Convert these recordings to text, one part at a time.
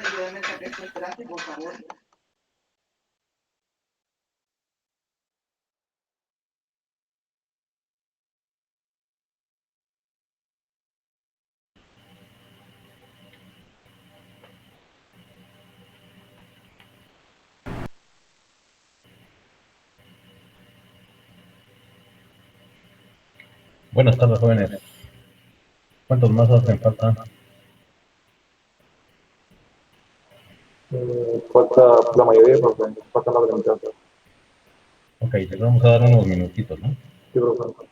Ayúdame a sacar este traste, por favor. Buenas tardes, jóvenes. ¿Cuántos más hacen falta? Falta la mayoría, profe. Faltan las de mitad. Ok, les vamos a dar unos minutitos, ¿no? Sí, profe.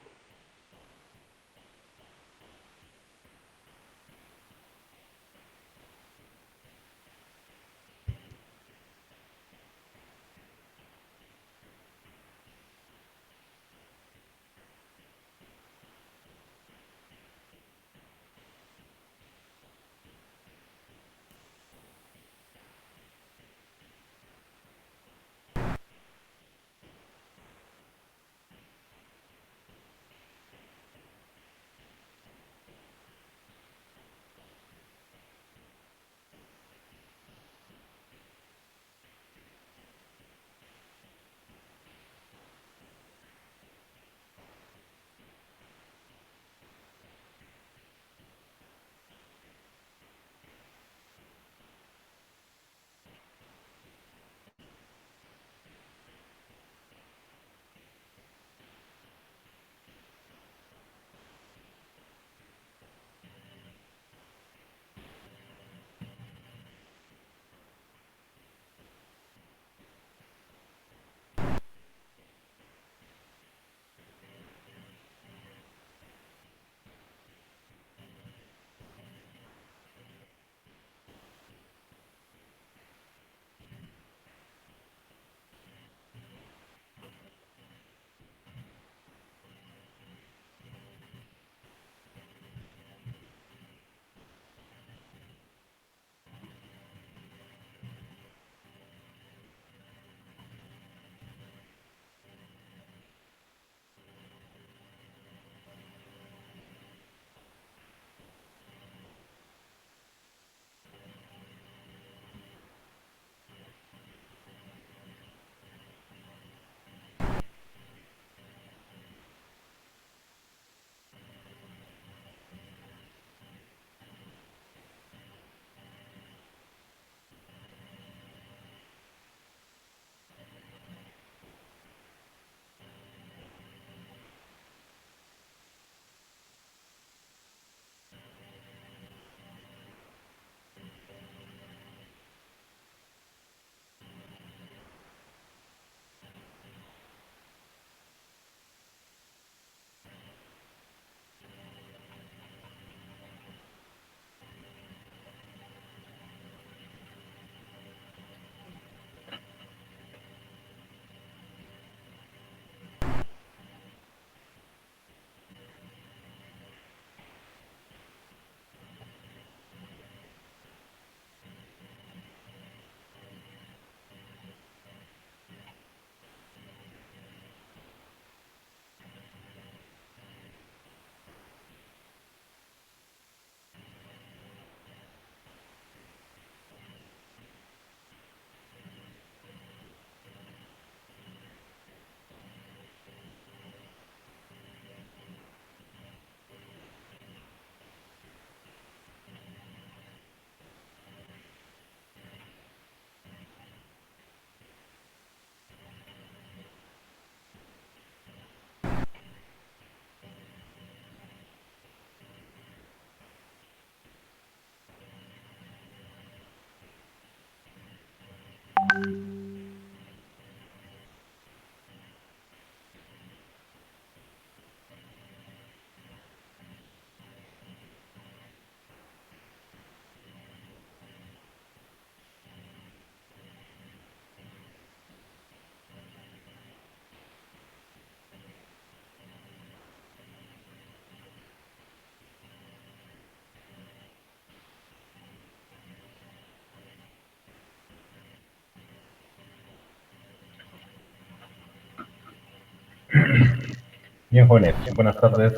Bien, jóvenes, buenas tardes.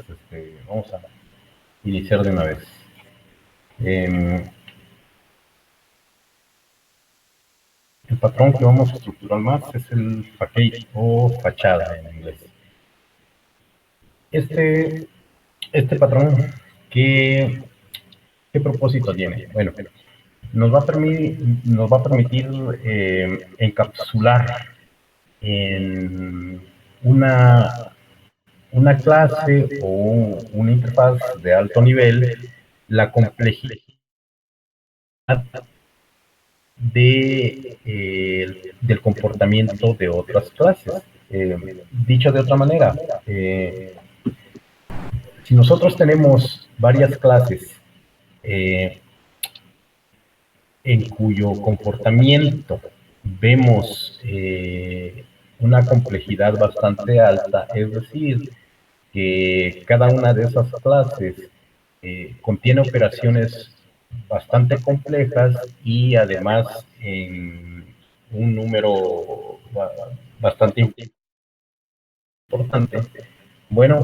Vamos a iniciar de una vez. Em, el patrón que vamos a estructurar más es el facade o fachada en inglés. Este patrón, ¿qué propósito tiene? Bueno, nos va a permitir encapsular en una clase o una interfaz de alto nivel la complejidad del comportamiento de otras clases. Dicho de otra manera, si nosotros tenemos varias clases en cuyo comportamiento vemos una complejidad bastante alta, es decir, que cada una de esas clases contiene operaciones bastante complejas y además en un número bastante importante. Bueno,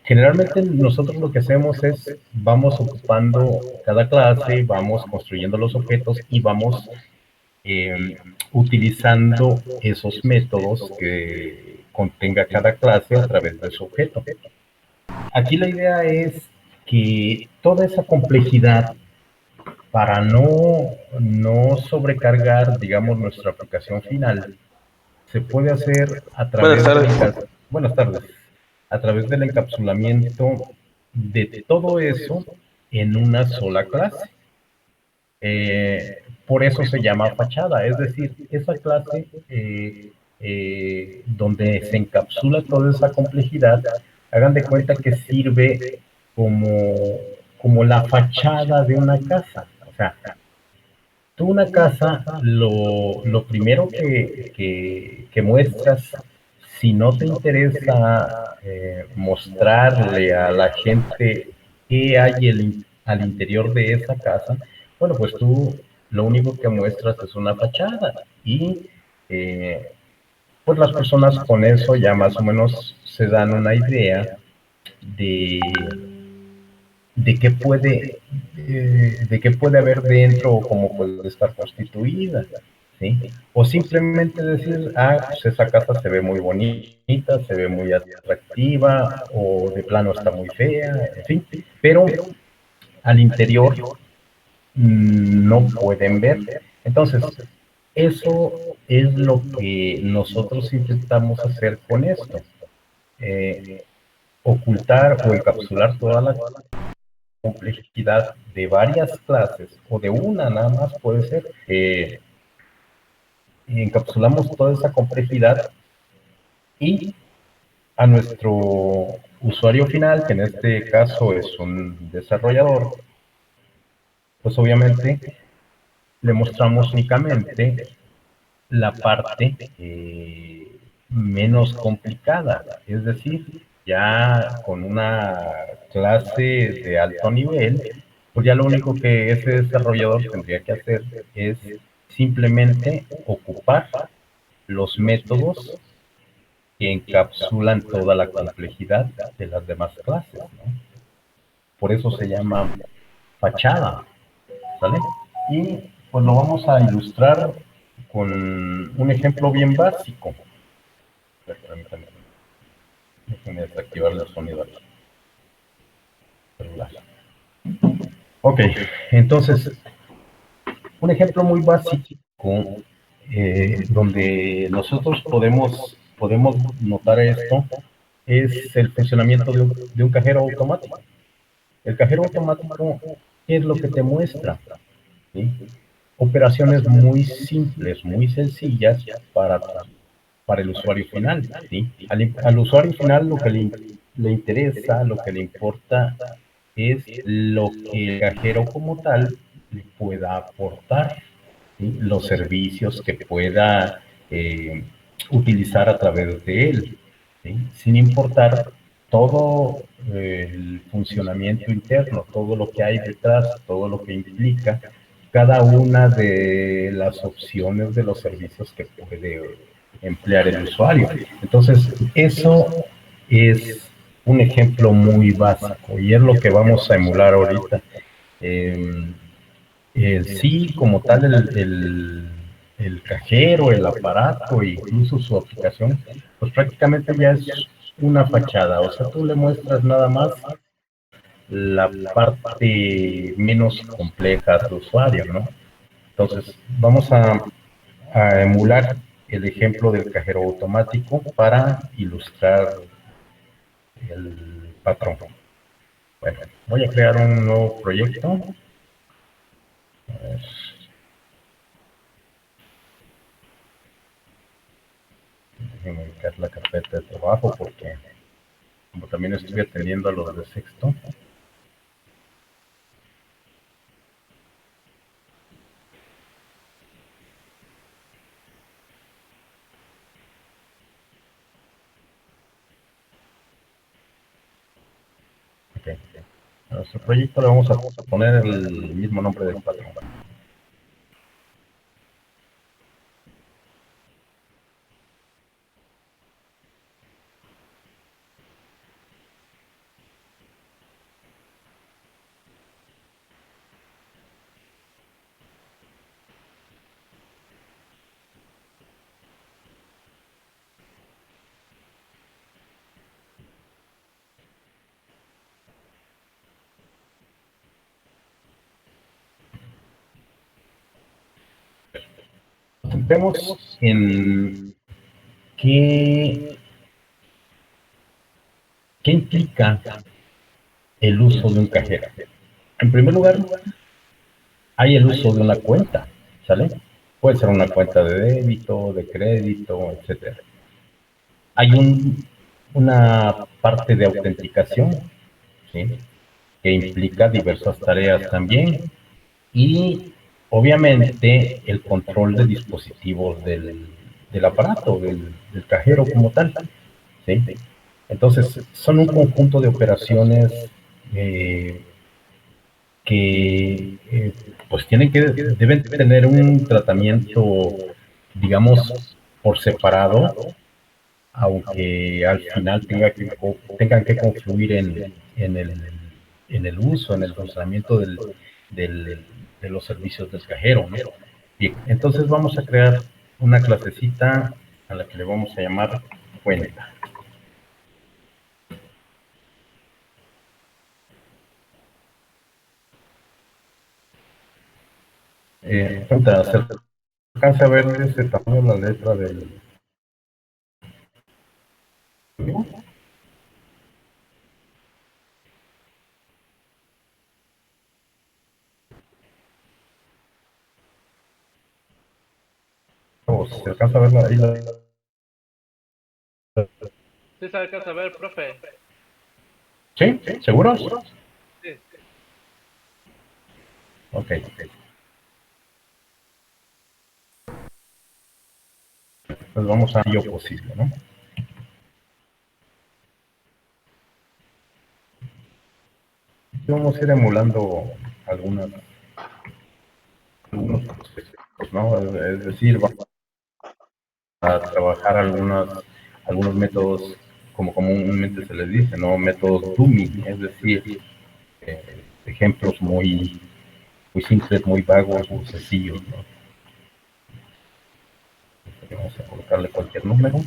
generalmente nosotros lo que hacemos es vamos ocupando cada clase, vamos construyendo los objetos y vamos utilizando esos métodos que contenga cada clase a través de su objeto. Aquí la idea es que toda esa complejidad, para no sobrecargar, digamos, nuestra aplicación final, se puede hacer a través buenas tardes, a través del encapsulamiento de todo eso en una sola clase. Por eso se llama fachada, es decir, esa clase donde se encapsula toda esa complejidad, hagan de cuenta que sirve como la fachada de una casa. O sea, tú una casa, lo primero que muestras, si no te interesa mostrarle a la gente qué hay al interior de esa casa, bueno, pues tú lo único que muestras es una fachada y pues las personas con eso ya más o menos se dan una idea de, de qué puede haber dentro o cómo puede estar constituida, ¿sí? O simplemente decir, pues esa casa se ve muy bonita, se ve muy atractiva, o de plano está muy fea, en fin, pero al interior no pueden ver. Entonces, eso es lo que nosotros intentamos hacer con esto. Ocultar o encapsular toda la complejidad de varias clases o de una nada más puede ser. Encapsulamos toda esa complejidad y a nuestro usuario final, que en este caso es un desarrollador, pues obviamente le mostramos únicamente la parte menos complicada, es decir, ya con una clase de alto nivel, pues ya lo único que ese desarrollador tendría que hacer es simplemente ocupar los métodos que encapsulan toda la complejidad de las demás clases, ¿no? Por eso se llama fachada, ¿sale? Y pues lo vamos a ilustrar con un ejemplo bien básico. Déjenme desactivar el sonido aquí. Ok, entonces, un ejemplo muy básico donde nosotros podemos notar esto es el funcionamiento de un cajero automático. El cajero automático, ¿qué es lo que te muestra? ¿Sí? Operaciones muy simples, muy sencillas para el usuario final. ¿Sí? Al usuario final lo que le interesa, lo que le importa es lo que el cajero como tal le pueda aportar, ¿sí? Los servicios que pueda utilizar a través de él, ¿sí? Sin importar todo el funcionamiento interno, todo lo que hay detrás, todo lo que implica cada una de las opciones de los servicios que emplear el usuario. Entonces, eso es un ejemplo muy básico y es lo que vamos a emular ahorita. Eh, sí, como tal, el cajero, el aparato e incluso su aplicación, pues prácticamente ya es una fachada. O sea, tú le muestras nada más la parte menos compleja a tu usuario, ¿no? Entonces, vamos a emular el ejemplo del cajero automático para ilustrar el patrón. Bueno, voy a crear un nuevo proyecto. A ver, déjenme ubicar la carpeta de trabajo porque como también estoy atendiendo a los de sexto. Okay. A nuestro proyecto le vamos a poner el mismo nombre del patrón. Vemos en qué, qué implica el uso de un cajero. En primer lugar, hay el uso de una cuenta, ¿sale? Puede ser una cuenta de débito, de crédito, etcétera. Hay una parte de autenticación, ¿sí? Que implica diversas tareas también y obviamente el control de dispositivos del aparato, del cajero como tal, ¿sí? Entonces, son un conjunto de operaciones eh, que pues deben tener un tratamiento, digamos, por separado, aunque al final tengan que confluir en el uso, en el funcionamiento de los servicios del cajero, ¿no? Bien, entonces vamos a crear una clasecita a la que le vamos a llamar cuenta. Cuenta, ¿se alcanza a ver de ese tamaño la letra del... o se alcanza a ver ahí Sí, se alcanza a ver, profe. ¿Sí? ¿Seguros? Sí. Ok. Pues vamos a ello posible, ¿no? Vamos a ir emulando algunos procesos, ¿no? Es decir, vamos a trabajar algunos métodos, como comúnmente se les dice, ¿no? Métodos dummy, es decir, ejemplos muy simples, muy vagos, muy sencillos, ¿no? Vamos a colocarle cualquier número.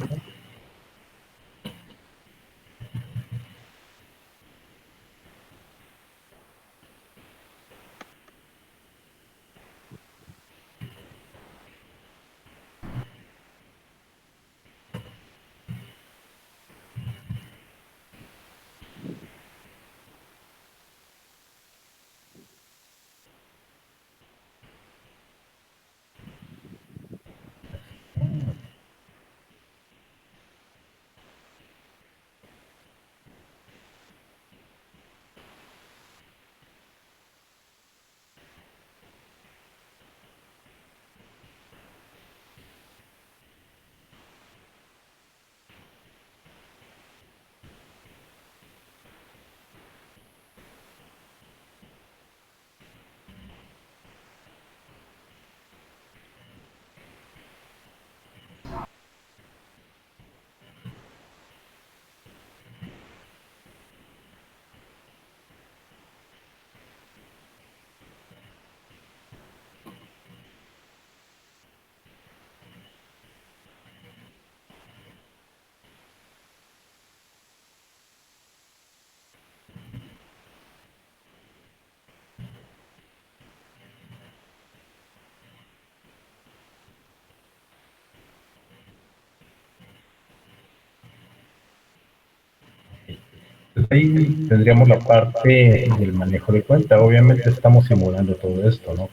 ahí tendríamos la parte del manejo de cuenta. Obviamente estamos simulando todo esto, ¿no?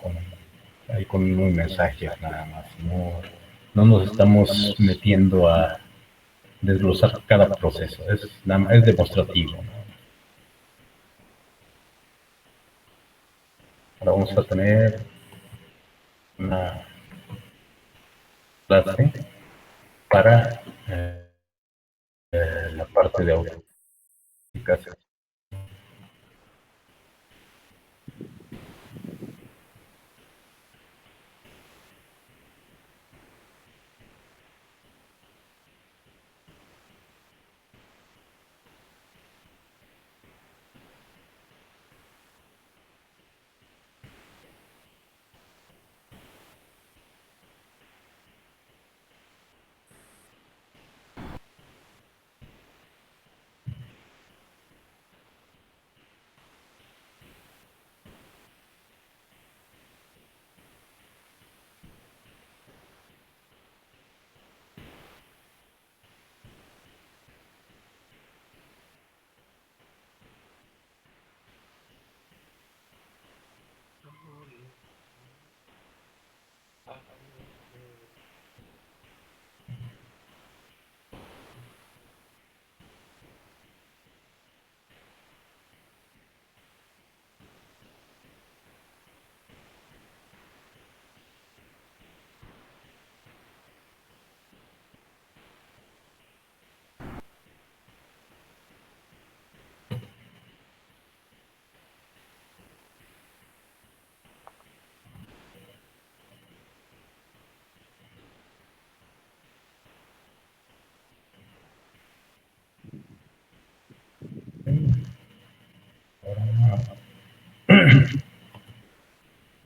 Ahí con unos mensajes nada más. No nos estamos metiendo a desglosar cada proceso. Es demostrativo, ¿no? Ahora vamos a tener una clase para la parte de autenticación.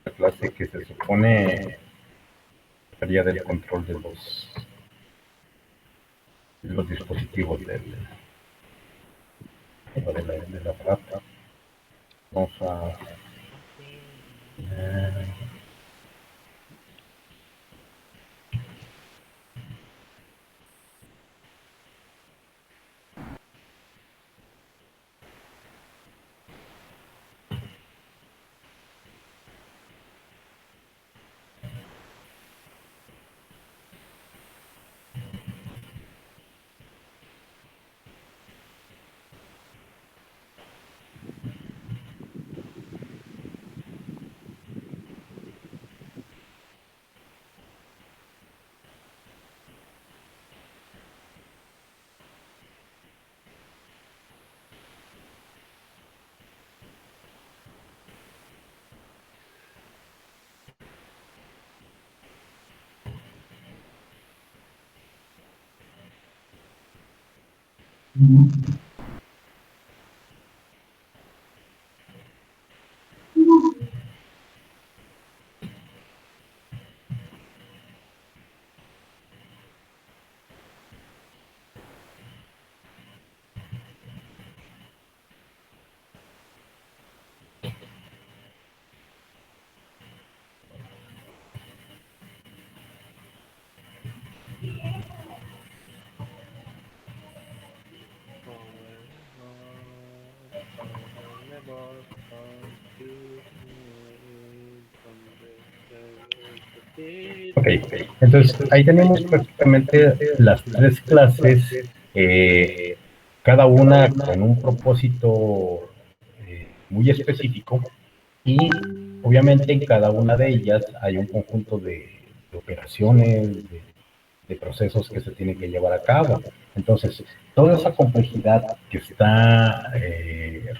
La clase que se supone sería del control de los dispositivos de la rata. Vamos a Ok, entonces ahí tenemos prácticamente las tres clases, cada una con un propósito muy específico y obviamente en cada una de ellas hay un conjunto de operaciones, de procesos que se tienen que llevar a cabo. Entonces, toda esa complejidad que está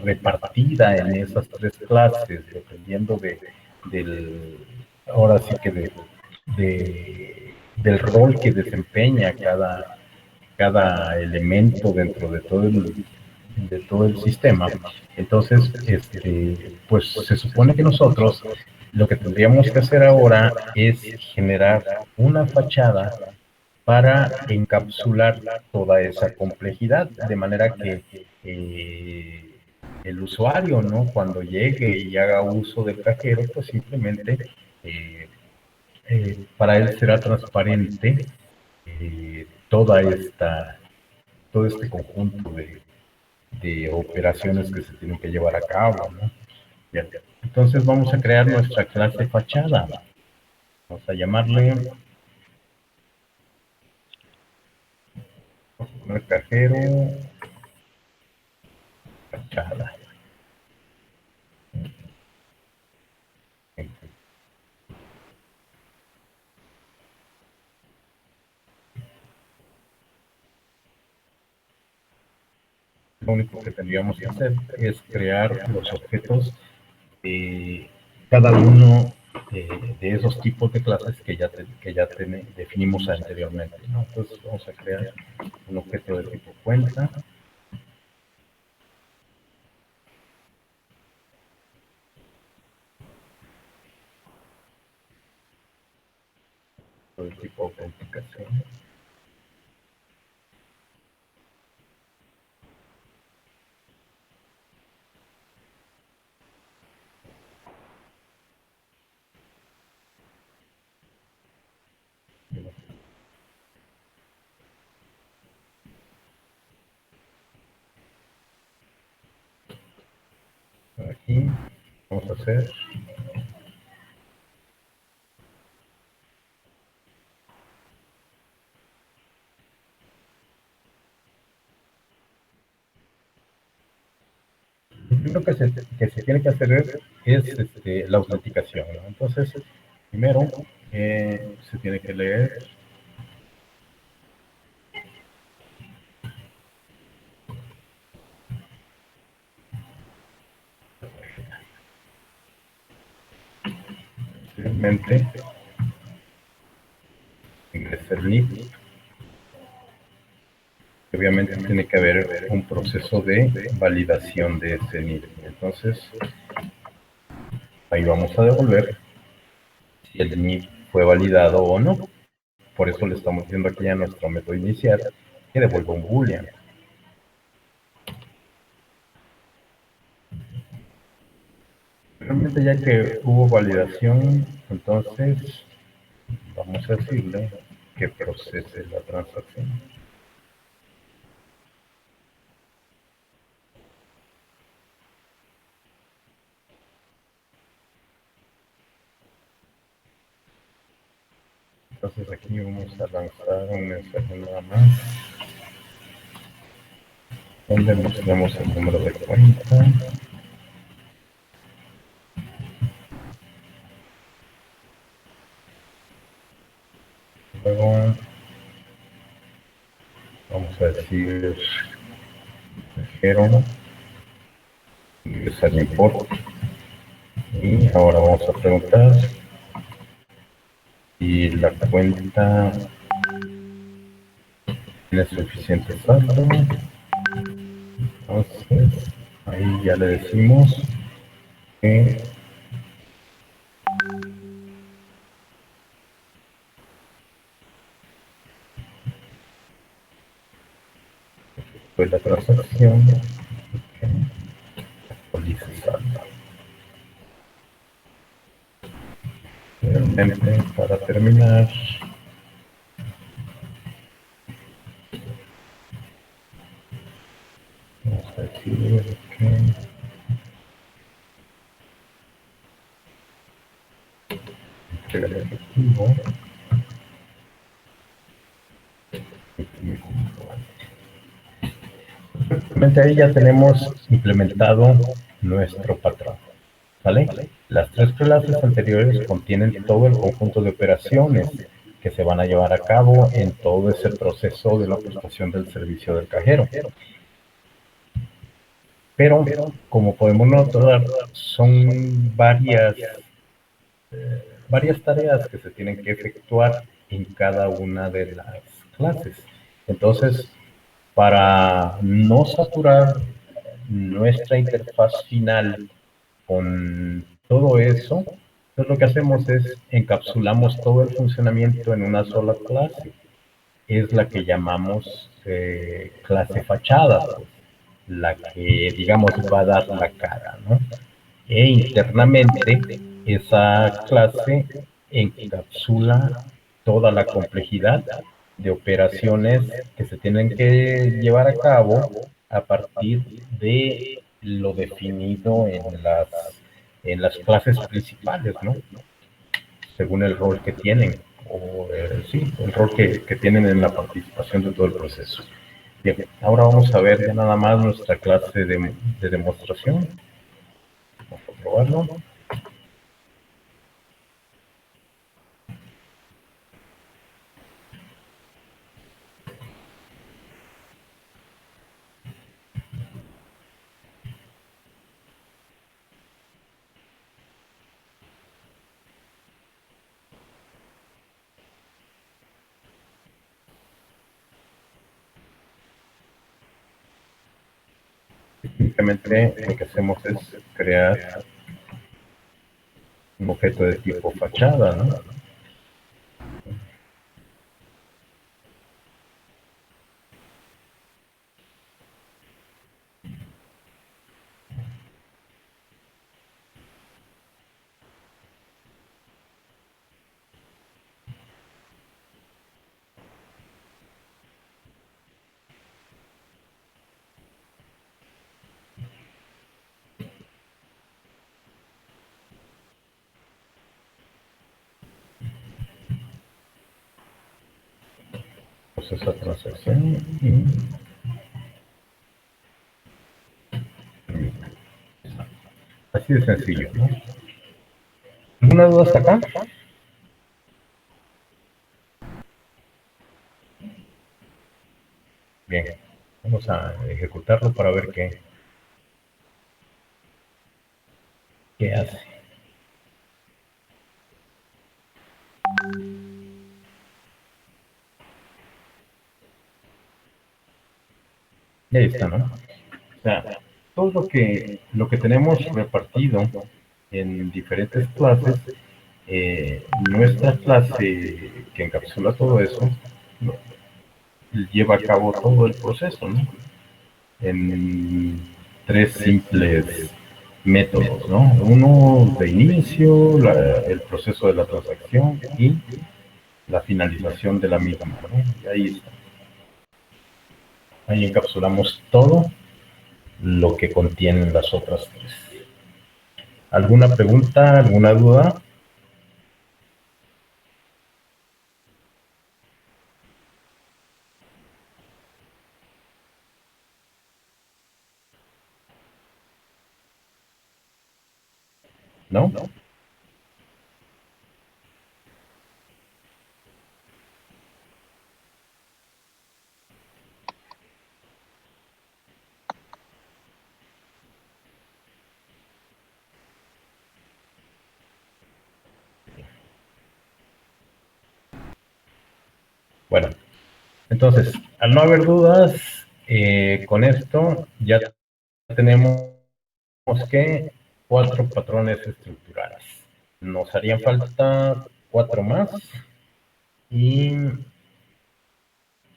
repartida en esas tres clases, dependiendo del, ahora sí que del rol que desempeña cada elemento dentro de todo el sistema. Entonces, pues se supone que nosotros lo que tendríamos que hacer ahora es generar una fachada para encapsular toda esa complejidad, de manera que el usuario, ¿no? Cuando llegue y haga uso del cajero, pues simplemente para él será transparente todo este conjunto de operaciones que se tienen que llevar a cabo, ¿no? Bien. Entonces vamos a crear nuestra clase fachada. Vamos a llamarle cajero fachada. Lo único que tendríamos que hacer es crear los objetos de cada uno de esos tipos de clases que ya definimos anteriormente, ¿no? Entonces vamos a crear un objeto de tipo cuenta. De tipo autenticación. Aquí vamos a hacer lo primero que se tiene que hacer es la autenticación, ¿no? Entonces, primero se tiene que leer posteriormente ingresa el NIP. Obviamente tiene que haber un proceso de validación de ese NIP. Entonces, ahí vamos a devolver si el NIP fue validado o no. Por eso le estamos diciendo aquí a nuestro método inicial que devuelva un boolean. Realmente ya que hubo validación, entonces vamos a decirle que procese la transacción. Entonces aquí vamos a lanzar un mensaje nada más, donde mostramos el número de cuenta. Luego vamos a decir cajero, ingresar import, y ahora vamos a preguntar si la cuenta tiene suficiente saldo. Entonces ahí ya le decimos que fue la transacción, actualiza saldo. Realmente, para terminar, vamos a decir que entrega el efectivo. Realmente ahí ya tenemos implementado nuestro patrón, ¿vale? Las tres clases anteriores contienen todo el conjunto de operaciones que se van a llevar a cabo en todo ese proceso de la prestación del servicio del cajero. Pero, como podemos notar, son varias tareas que se tienen que efectuar en cada una de las clases. Entonces, para no saturar nuestra interfaz final con todo eso, entonces lo que hacemos es encapsulamos todo el funcionamiento en una sola clase. Es la que llamamos clase fachada, pues, la que, digamos, va a dar la cara, ¿no? E internamente esa clase encapsula toda la complejidad de operaciones que se tienen que llevar a cabo a partir de lo definido en las clases principales, ¿no? Según el rol que tienen, o sí, el rol que tienen en la participación de todo el proceso. Bien, ahora vamos a ver ya nada más nuestra clase de demostración. Vamos a probarlo. Simplemente lo que hacemos es crear un objeto de tipo fachada, ¿no? Procesa transacción y así de sencillo, ¿no? ¿Alguna duda hasta acá? Bien, vamos a ejecutarlo para ver qué hace. Y ahí está, ¿no? O sea, todo lo que tenemos repartido en diferentes clases, nuestra clase que encapsula todo eso, ¿no? Lleva a cabo todo el proceso, ¿no? En tres simples métodos, ¿no? Uno de inicio, el proceso de la transacción y la finalización de la misma, ¿no? Y ahí está. Ahí encapsulamos todo lo que contienen las otras tres. ¿Alguna pregunta, alguna duda? ¿No? Bueno, entonces, al no haber dudas, con esto ya tenemos que 4 patrones estructurales. Nos harían falta 4 más y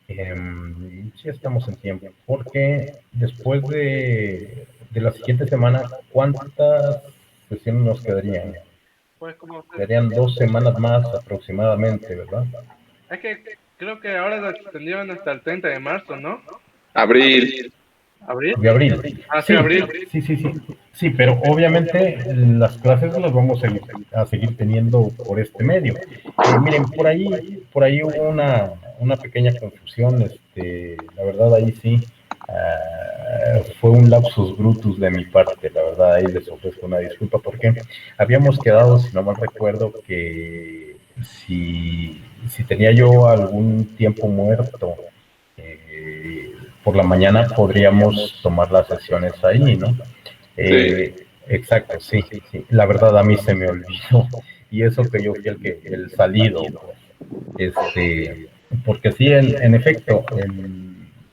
sí estamos en tiempo, porque después de la siguiente semana, ¿cuántas sesiones nos quedarían? Pues como Quedarían 2 semanas más aproximadamente, ¿verdad? es que creo que ahora lo extendieron hasta el 30 de marzo, ¿no? Abril. ¿Abril? De abril. Ah, sí, abril. Sí. Sí, pero obviamente las clases las vamos a seguir teniendo por este medio. Miren, por ahí hubo una pequeña confusión, la verdad ahí sí, fue un lapsus brutus de mi parte, la verdad ahí les ofrezco una disculpa porque habíamos quedado, si no mal recuerdo, que si tenía yo algún tiempo muerto, por la mañana podríamos tomar las sesiones ahí, ¿no? Exacto, sí. La verdad a mí se me olvidó y eso que yo fui el salido, porque sí, en efecto,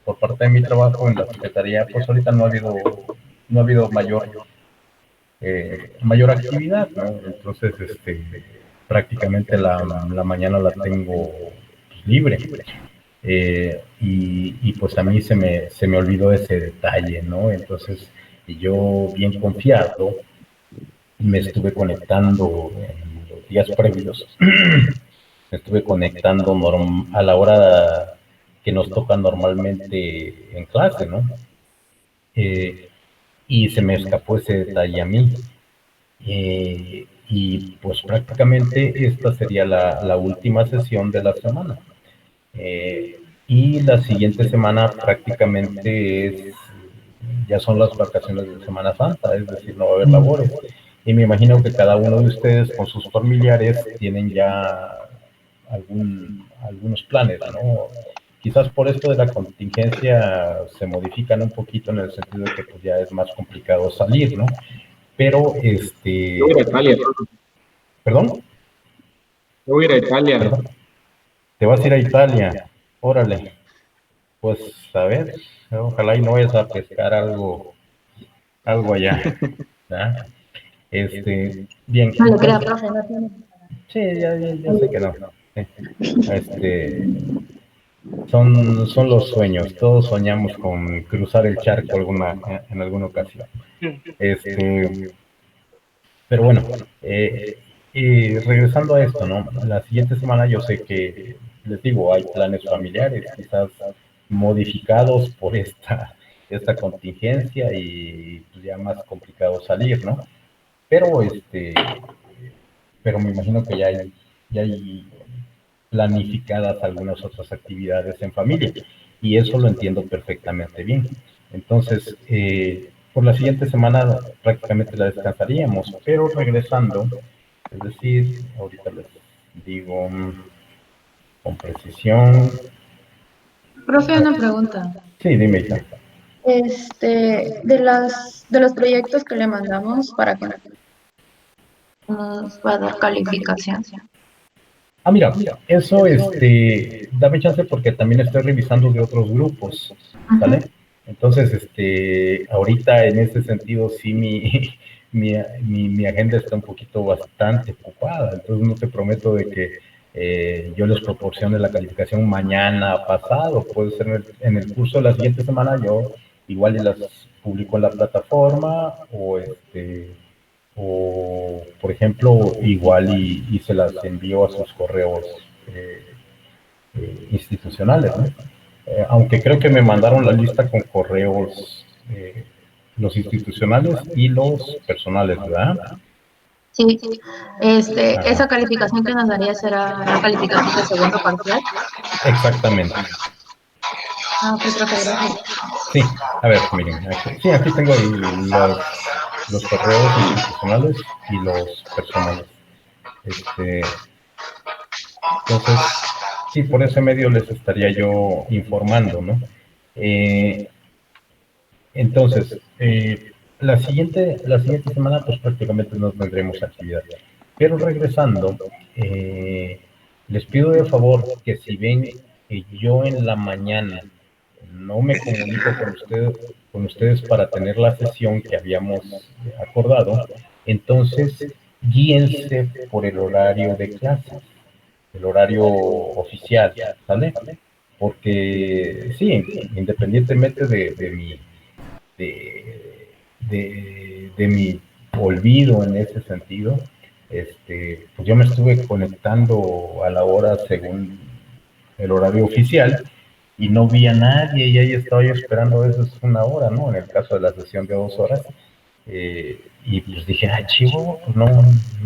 por parte de mi trabajo en la secretaría, pues ahorita no ha habido mayor actividad, ¿no? Entonces, prácticamente la mañana la tengo pues, libre. Y pues a mí se me olvidó ese detalle, ¿no? Entonces yo bien confiado me estuve conectando en los días previos, me estuve conectando a la hora que nos toca normalmente en clase, ¿no? y se me escapó ese detalle a mí. Y pues prácticamente esta sería la última sesión de la semana. Y la siguiente semana prácticamente ya son las vacaciones de Semana Santa, es decir, no va a haber labores. Y me imagino que cada uno de ustedes con sus familiares tienen ya algunos planes, ¿no? Quizás por esto de la contingencia se modifican un poquito en el sentido de que pues, ya es más complicado salir, ¿no? Pero, Yo voy a ir a Italia, ¿perdón? yo voy a ir a Italia. ¿Perdón? Te vas a ir a Italia, órale. Pues, a ver, ojalá y no vayas a pescar algo allá, ¿verdad? Bien, No lo crea, entonces, profe, no tiene. sí, ya sé que no. Sí. Este, son los sueños, todos soñamos con cruzar el charco en alguna ocasión. Pero bueno, y regresando a esto, ¿no? La siguiente semana yo sé que, les digo, hay planes familiares, quizás modificados por esta contingencia y pues, ya más complicado salir, ¿no? Pero pero me imagino que ya hay planificadas algunas otras actividades en familia y eso lo entiendo perfectamente bien. Entonces, por la siguiente semana prácticamente la descansaríamos, pero regresando, es decir, ahorita les digo con precisión. Profe, una pregunta. Sí, dime, hija. De los proyectos que le mandamos para que nos pueda dar calificación. Mira, eso, dame chance porque también estoy revisando de otros grupos, ¿sale? Entonces, ahorita en ese sentido sí mi agenda está un poquito bastante ocupada, entonces no te prometo de que yo les proporcione la calificación mañana pasado, puede ser en el curso de la siguiente semana yo igual y las publico en la plataforma o por ejemplo, igual y se las envío a sus correos institucionales, ¿no? Aunque creo que me mandaron la lista con correos, los institucionales y los personales, ¿verdad? Sí, Ajá. esa calificación que nos daría será la calificación de segundo parcial. Exactamente. Ah, pues profe, gracias. Sí, a ver, miren, aquí tengo los correos institucionales y los personales. Entonces, sí, por ese medio les estaría yo informando, ¿no? Eh, entonces, la siguiente semana, pues prácticamente no tendremos actividad. Pero regresando, les pido de favor que si ven que yo en la mañana no me comunico con ustedes para tener la sesión que habíamos acordado, entonces guíense por el horario de clases, el horario oficial, ¿sale? Porque sí, independientemente de mi olvido en ese sentido, pues yo me estuve conectando a la hora según el horario oficial y no vi a nadie y ahí estaba yo esperando a veces una hora, ¿no? En el caso de la sesión de 2 horas. Y pues dije, chivo, pues no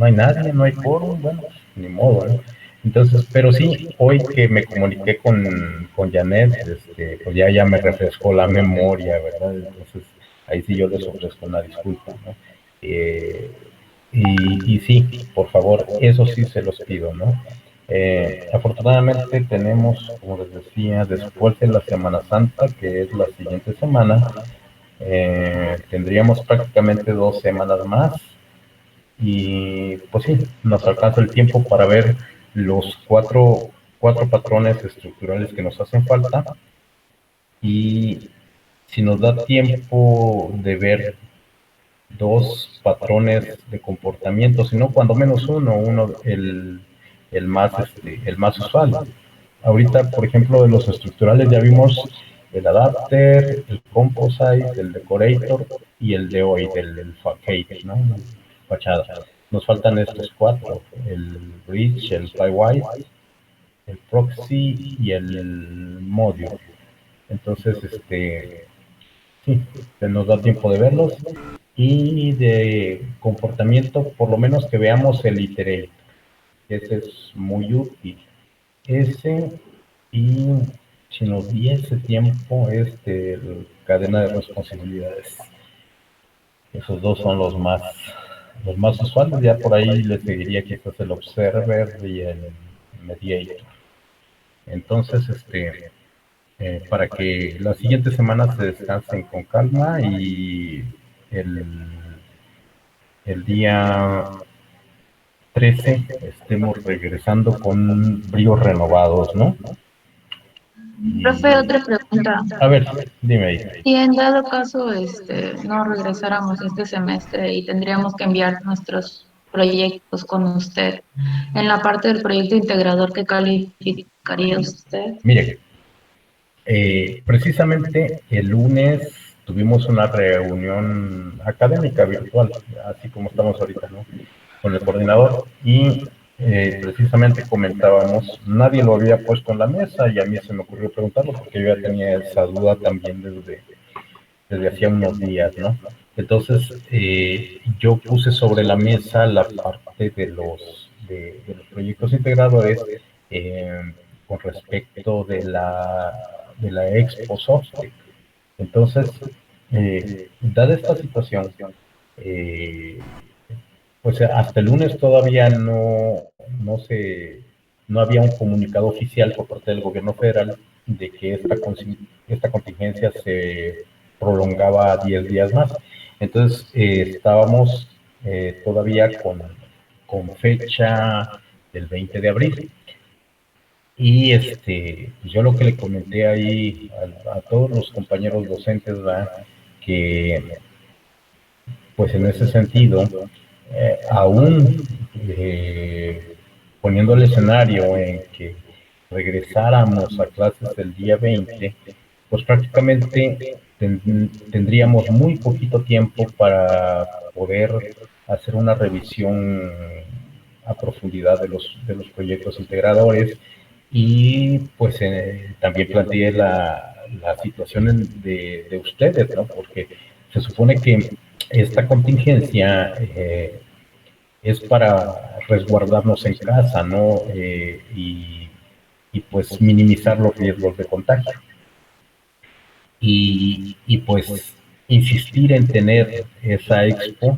hay nadie, no hay quórum, bueno, pues, ni modo, ¿no? Entonces, pero sí, hoy que me comuniqué con Janet, pues ya me refrescó la memoria, ¿verdad? Entonces, ahí sí yo les ofrezco una disculpa, ¿no? Y sí, por favor, eso sí se los pido, ¿no? Afortunadamente tenemos, como les decía, después de la Semana Santa, que es la siguiente semana, tendríamos prácticamente 2 semanas más y pues sí, nos alcanza el tiempo para ver los cuatro patrones estructurales que nos hacen falta y si nos da tiempo de ver 2 patrones de comportamiento, sino cuando menos uno el más usual. Ahorita, por ejemplo, de los estructurales ya vimos el adapter, el composite, el decorator y el deoid, el facade, ¿no? Fachada. Nos faltan estos 4, el bridge, el flywhite, el proxy y el module. Entonces, sí, sí, se nos da tiempo de verlos. Y de comportamiento, por lo menos que veamos el Iterator. Ese es muy útil. Ese, y si nos diese tiempo, cadena de responsabilidades. Esos dos son los más usuales. Ya por ahí les seguiría quizás el Observer y el Mediator. Entonces, para que las siguientes semanas se descansen con calma y el, el día 13 estemos regresando con bríos renovados, ¿no? Profe, otra pregunta. A ver, dime ahí. Si en dado caso no regresáramos este semestre y tendríamos que enviar nuestros proyectos con usted, en la parte del proyecto integrador, ¿qué calificaría usted? Mire, precisamente el lunes tuvimos una reunión académica virtual, así como estamos ahorita, ¿no? Con el coordinador y precisamente comentábamos, nadie lo había puesto en la mesa y a mí se me ocurrió preguntarlo porque yo ya tenía esa duda también desde hacía unos días, ¿no? Entonces, yo puse sobre la mesa la parte de los proyectos integradores con respecto de la Expo Software. Entonces, dada esta situación, pues hasta el lunes todavía no había un comunicado oficial por parte del gobierno federal de que esta contingencia se prolongaba 10 días más. Entonces, estábamos todavía con fecha del 20 de abril. Y yo lo que le comenté ahí a todos los compañeros docentes, ¿verdad? Que pues en ese sentido, aún poniendo el escenario en que regresáramos a clases el día 20, pues prácticamente tendríamos muy poquito tiempo para poder hacer una revisión a profundidad de los proyectos integradores y pues también planteé la situación de ustedes, ¿no? Porque se supone que esta contingencia es para resguardarnos en casa, ¿no? Y pues minimizar los riesgos de contagio. Y pues insistir en tener esa expo,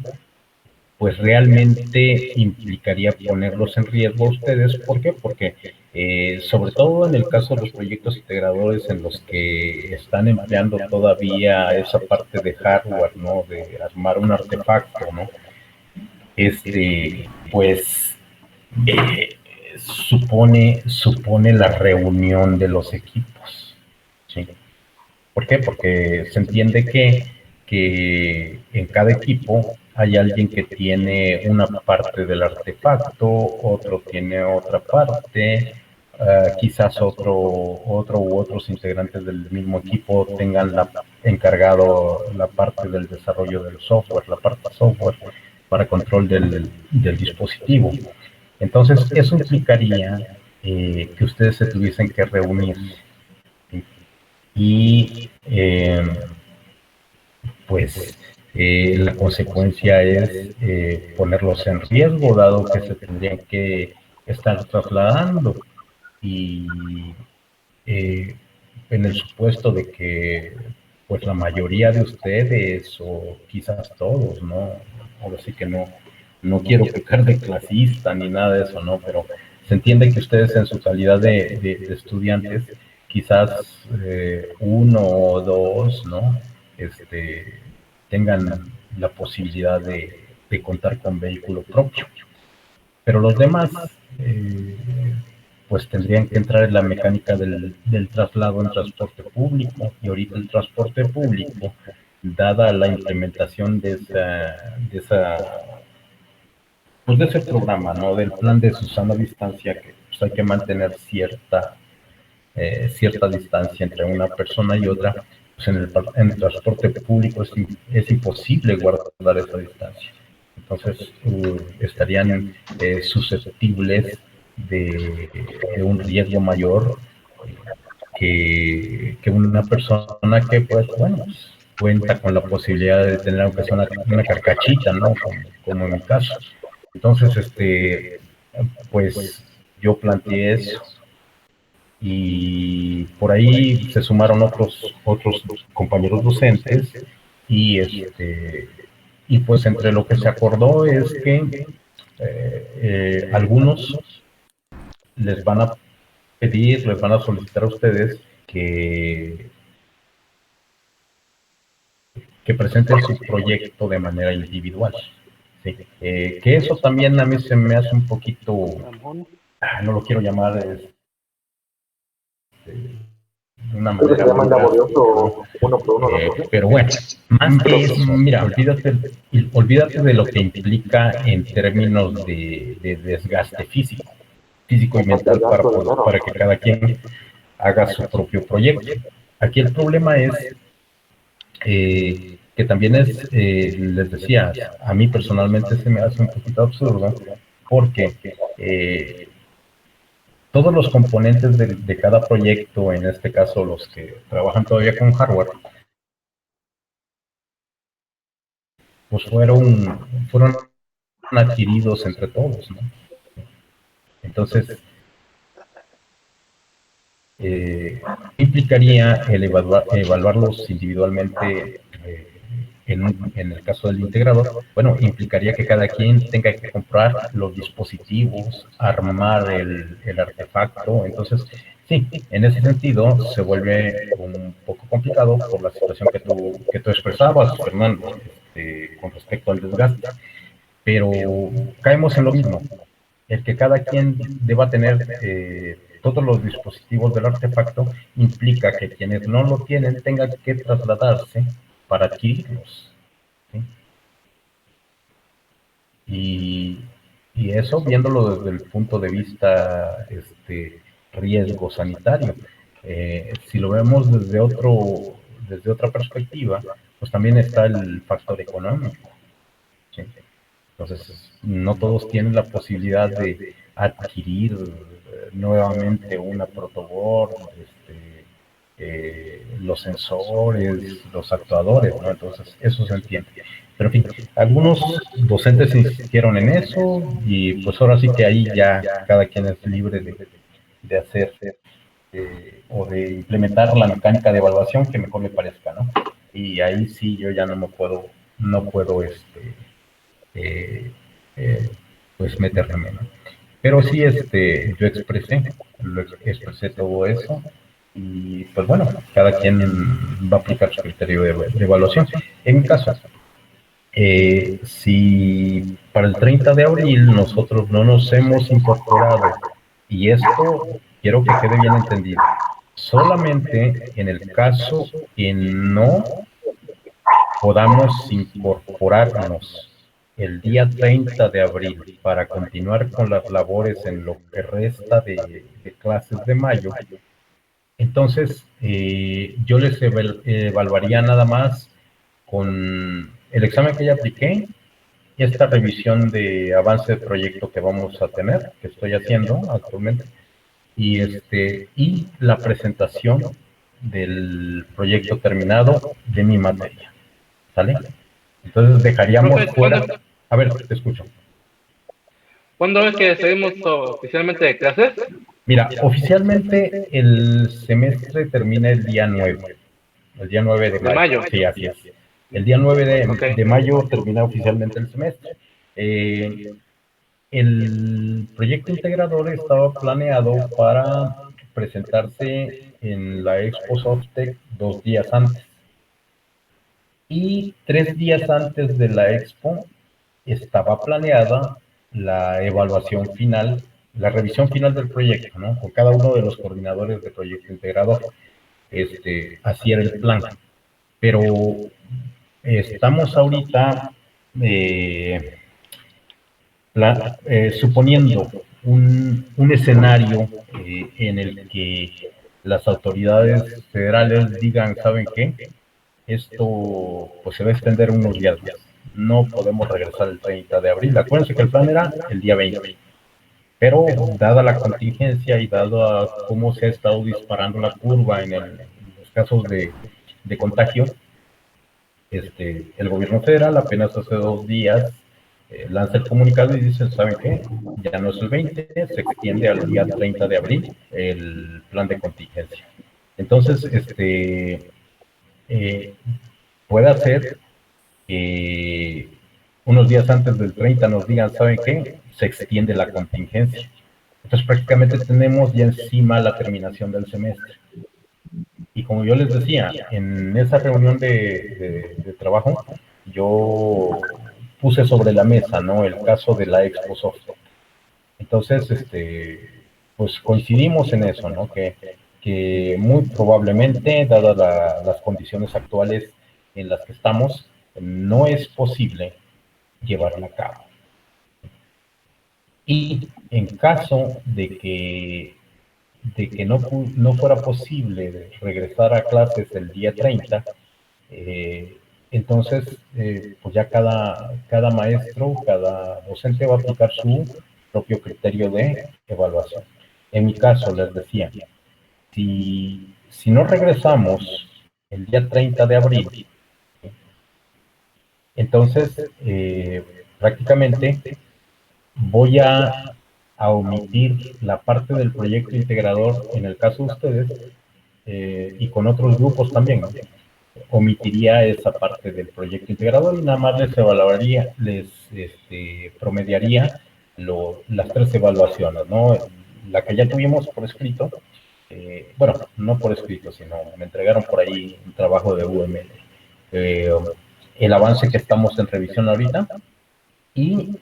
pues realmente implicaría ponerlos en riesgo a ustedes. ¿Por qué? Porque sobre todo en el caso de los proyectos integradores en los que están empleando todavía esa parte de hardware, ¿no? De armar un artefacto, ¿no? Pues supone la reunión de los equipos, ¿sí? ¿Por qué? Porque se entiende que en cada equipo hay alguien que tiene una parte del artefacto, otro tiene otra parte, quizás otros integrantes del mismo equipo tengan encargado la parte del desarrollo del software, la parte software para control del dispositivo. Entonces, eso implicaría que ustedes se tuviesen que reunir. Y pues la consecuencia es ponerlos en riesgo, dado que se tendrían que estar trasladando. Y en el supuesto de que pues la mayoría de ustedes, o quizás todos, ¿no? Ahora sí que no quiero pecar de clasista ni nada de eso, ¿no? Pero se entiende que ustedes en su calidad de estudiantes, quizás uno o dos, ¿no? Tengan la posibilidad de contar con vehículo propio. Pero los demás, pues tendrían que entrar en la mecánica del traslado en transporte público. Y ahorita el transporte público, dada la implementación de ese programa, ¿no? Del plan de Susana Distancia, que pues, hay que mantener cierta distancia entre una persona y otra, pues en el transporte público es imposible guardar esa distancia. Entonces estarían susceptibles de un riesgo mayor que una persona que, pues, bueno, cuenta con la posibilidad de tener aunque sea una carcachita, ¿no? Como en mi caso. Entonces, pues yo planteé eso y por ahí se sumaron otros compañeros docentes y pues entre lo que se acordó es que algunos les van a pedir, les van a solicitar a ustedes que presenten su proyecto de manera individual. Sí. Que eso también a mí se me hace un poquito, no lo quiero llamar de una manera muy laborioso, uno por uno, pero bueno, más que eso, mira, olvídate de lo que implica en términos de desgaste físico y mental para que cada quien haga su propio proyecto. Aquí el problema es que también les decía, a mí personalmente se me hace un poquito absurdo porque todos los componentes de cada proyecto, en este caso los que trabajan todavía con hardware, pues fueron adquiridos entre todos, ¿no? Entonces, implicaría el evaluarlos individualmente en el caso del integrador. Bueno, implicaría que cada quien tenga que comprar los dispositivos, armar el artefacto. Entonces, sí, en ese sentido se vuelve un poco complicado por la situación que tú expresabas, Fernando, con respecto al desgaste. Pero caemos en lo mismo, el que cada quien deba tener todos los dispositivos del artefacto implica que quienes no lo tienen tengan que trasladarse para adquirirlos. ¿Sí? Y eso viéndolo desde el punto de vista riesgo sanitario. Si lo vemos desde otra perspectiva, pues también está el factor económico. ¿Sí? Entonces, no todos tienen la posibilidad de adquirir nuevamente una protoboard, los sensores, los actuadores, ¿no? Entonces, eso se entiende. Pero en fin, algunos docentes insistieron en eso y pues ahora sí que ahí ya cada quien es libre de hacer o de implementar la mecánica de evaluación que mejor le parezca, ¿no? Y ahí sí yo ya no puedo pues meterme, ¿no? Pero sí, yo expresé todo eso y pues bueno, cada quien va a aplicar su criterio de evaluación. En mi caso, si para el 30 de abril nosotros no nos hemos incorporado, y esto quiero que quede bien entendido, solamente en el caso que no podamos incorporarnos el día 30 de abril para continuar con las labores en lo que resta de clases de mayo, entonces yo les evaluaría nada más con el examen que ya apliqué y esta revisión de avance de proyecto que vamos a tener, que estoy haciendo actualmente, y la presentación del proyecto terminado de mi materia. ¿Sale? Entonces dejaríamos fuera... A ver, te escucho. ¿Cuándo es que seguimos oficialmente de clases? Mira, oficialmente el semestre termina el día 9. El día 9 de mayo. Sí, así es. El día 9 de mayo termina oficialmente el semestre. El proyecto integrador estaba planeado para presentarse en la Expo Softec 2 días antes. Y 3 días antes de la Expo estaba planeada la evaluación final, la revisión final del proyecto, ¿no? Con cada uno de los coordinadores de proyecto integrador. Así era el plan. Pero estamos ahorita suponiendo un escenario en el que las autoridades federales digan, ¿saben qué? Esto pues se va a extender unos días más. No podemos regresar el 30 de abril. Acuérdense que el plan era el día 20. Pero dada la contingencia y dado cómo se ha estado disparando la curva en los casos de contagio, el gobierno federal apenas hace 2 días lanza el comunicado y dice, ¿saben qué? Ya no es el 20, se extiende al día 30 de abril el plan de contingencia. Entonces, puede ser que unos días antes del 30 nos digan, ¿saben qué? Se extiende la contingencia. Entonces prácticamente tenemos ya encima la terminación del semestre. Y como yo les decía, en esa reunión de trabajo, yo puse sobre la mesa, ¿no? El caso de la Expo Soft. Entonces, pues coincidimos en eso, ¿no? Que muy probablemente, dadas las condiciones actuales en las que estamos, no es posible llevarla a cabo. Y en caso de que no fuera posible regresar a clases el día 30, entonces pues ya cada maestro, cada docente va a aplicar su propio criterio de evaluación. En mi caso, les decía, si no regresamos el día 30 de abril, entonces prácticamente voy a omitir la parte del proyecto integrador en el caso de ustedes y con otros grupos también, ¿no? Omitiría esa parte del proyecto integrador y nada más les evaluaría, les promediaría las 3 evaluaciones, ¿no? La que ya tuvimos por escrito, bueno, no por escrito, sino me entregaron por ahí un trabajo de UML, el avance que estamos en revisión ahorita y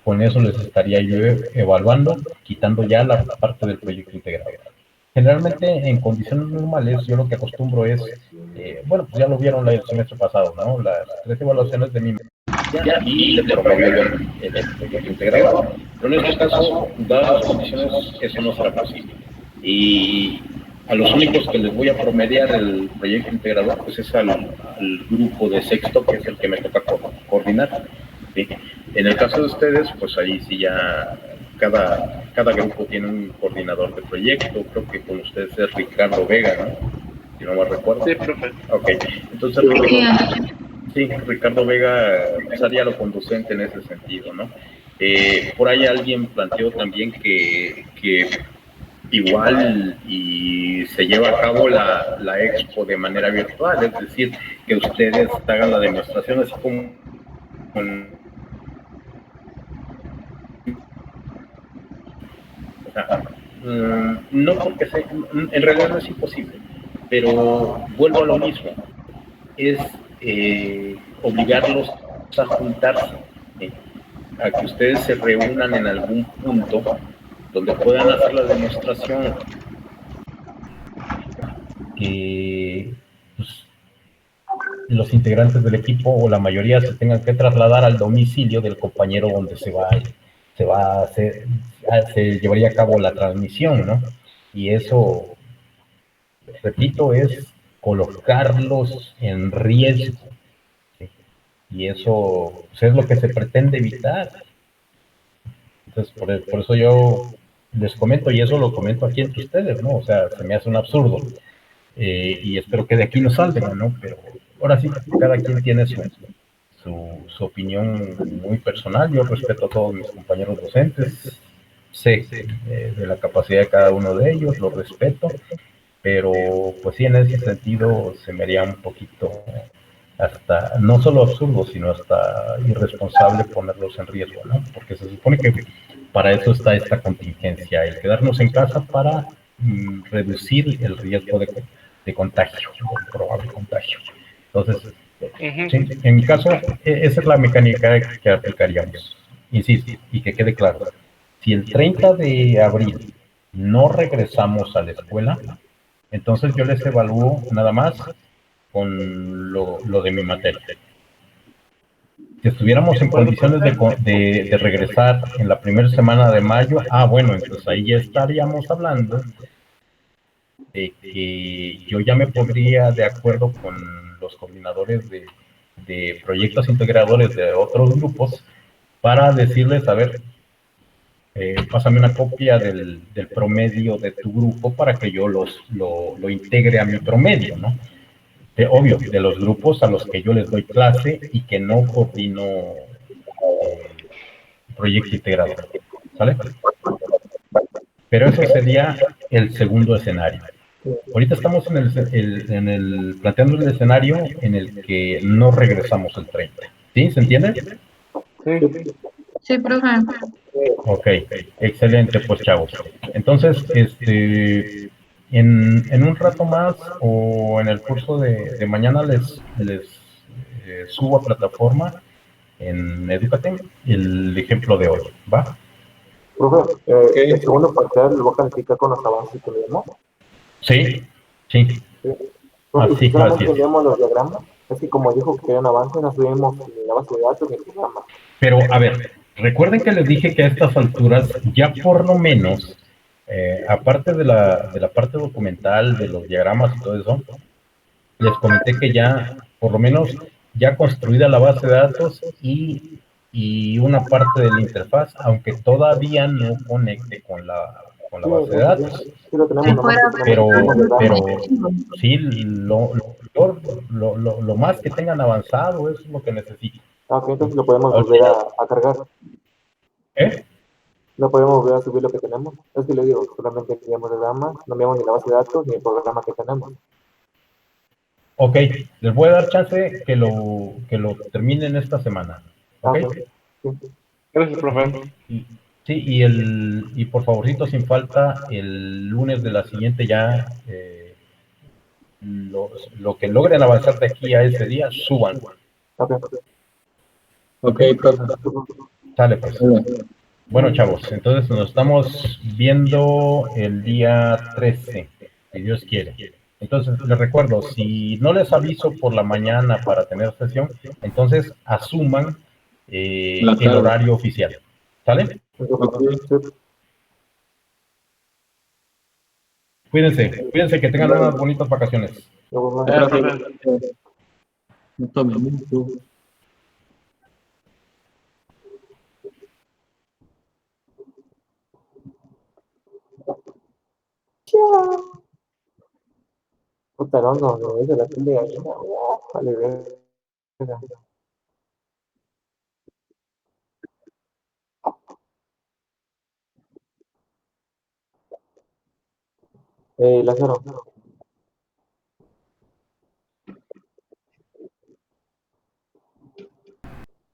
con eso les estaría yo evaluando, quitando ya la parte del proyecto integrado. Generalmente en condiciones normales yo lo que acostumbro es, bueno, pues ya lo vieron el semestre pasado, ¿no? Las 3 evaluaciones de mi y de promedio el proyecto integrado. Pero en este caso, dadas las condiciones, eso no será posible. Y a los únicos que les voy a promediar el proyecto integrador, pues es al grupo de sexto, que es el que me toca coordinar, ¿sí? En el caso de ustedes, pues ahí sí ya cada grupo tiene un coordinador de proyecto. Creo que con ustedes es Ricardo Vega, ¿no? Si no me recuerdo. Sí, profe. Ok, entonces Ricardo Vega sería lo conducente en ese sentido, ¿no? Por ahí alguien planteó también que igual y se lleva a cabo la expo de manera virtual, es decir, que ustedes hagan la demostración así como no porque en realidad no es imposible, pero vuelvo a lo mismo, es obligarlos a juntarse, a que ustedes se reúnan en algún punto donde puedan hacer la demostración, que pues, los integrantes del equipo o la mayoría se tengan que trasladar al domicilio del compañero donde se llevaría a cabo la transmisión, ¿no? Y eso, repito, es colocarlos en riesgo, ¿sí? Y eso pues, es lo que se pretende evitar. Entonces, por eso yo les comento, y eso lo comento aquí entre ustedes, ¿no? O sea, se me hace un absurdo. Y espero que de aquí no salgan, ¿no? Pero ahora sí, cada quien tiene su opinión muy personal. Yo respeto a todos mis compañeros docentes, sé de la capacidad de cada uno de ellos, lo respeto, pero pues sí, en ese sentido se me haría un poquito hasta, no solo absurdo, sino hasta irresponsable ponerlos en riesgo, ¿no? Porque se supone que para eso está esta contingencia, el quedarnos en casa para reducir el riesgo de contagio, de probable contagio. Entonces, sí, en mi caso, esa es la mecánica que aplicaríamos. Insisto, y que quede claro, si el 30 de abril no regresamos a la escuela, entonces yo les evalúo nada más con lo de mi materia. Si estuviéramos en condiciones de regresar en la primera semana de mayo, bueno, entonces ahí ya estaríamos hablando de que yo ya me pondría de acuerdo con los coordinadores de proyectos integradores de otros grupos para decirles, a ver, pásame una copia del promedio de tu grupo para que yo lo integre a mi promedio, ¿no? Obvio, de los grupos a los que yo les doy clase y que no coordino proyecto integrado, ¿sale? Pero eso sería el segundo escenario. Ahorita estamos planteando el escenario en el que no regresamos el 30. ¿Sí? ¿Se entiende? Sí. Sí, profe. Ok, excelente, pues chavos. Entonces, en un rato más o en el curso de mañana les subo a plataforma en Educatem el ejemplo de hoy, ¿va? Profe, Ok. el segundo parcial lo voy a calificar con los avances que leemos. Sí, sí, ¿Sí? Profe, y así, si solamente así es. leemos los diagramas, es que como dijo que querían avances, no subimos ni la base de datos ni el programa. Pero, a ver, recuerden que les dije que a estas alturas ya por lo menos, aparte de la parte documental, de los diagramas y todo eso, les comenté que ya, por lo menos, ya construida la base de datos y una parte de la interfaz, aunque todavía no conecte con la Sí, base de eso sí, datos. sí lo tenemos, Si nomás fuera que tenemos Pero, unos pero diagramas. sí, lo más que tengan avanzado es lo que necesito. Ah, ok, entonces lo podemos Ok. volver a cargar. ¿Eh? No podemos volver a subir lo que tenemos. Es que le digo, solamente enviamos diagramas, no enviamos ni la base de datos ni el programa que tenemos. Ok, les voy a dar chance que lo terminen esta semana. Ah, ¿Ok? ok. Sí. Gracias, profe. Sí, y por favorcito, sin falta, el lunes de la siguiente ya, lo que logren avanzar de aquí a ese día, suban. Ok. Ok, profe. Sale pues. Bueno, chavos, entonces nos estamos viendo el día 13, si Dios quiere. Entonces, les recuerdo, si no les aviso por la mañana para tener sesión, entonces asuman La el tarde. horario oficial. ¿Sale? Ok. Sí. Cuídense, que tengan unas bonitas vacaciones. Luego, Profe, Profe. no tome mucho. puta, no, me dice la piel de gallina. Vale, verga. Lázaro.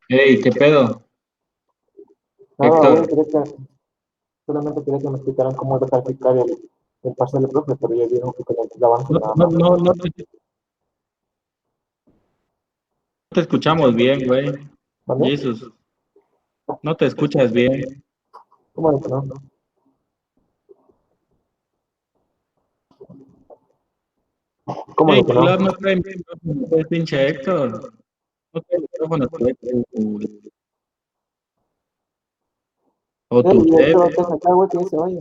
Ey, ¿qué pedo? Nada, güey, Héctor. solamente quería que me explicaran cómo recalificar el parcial de profe, pero ya vieron que con el avance No, nada no, más. no, no te escuchamos bien, güey. ¿Vale? Jesus, no te escuchas bien. ¿Cómo de que no? ¿Cómo Ey, de que tu no? lab no trae micrófono, pues, pinche Héctor. No trae micrófono, o tu Y este tele. va a acá, güey, que se vaya.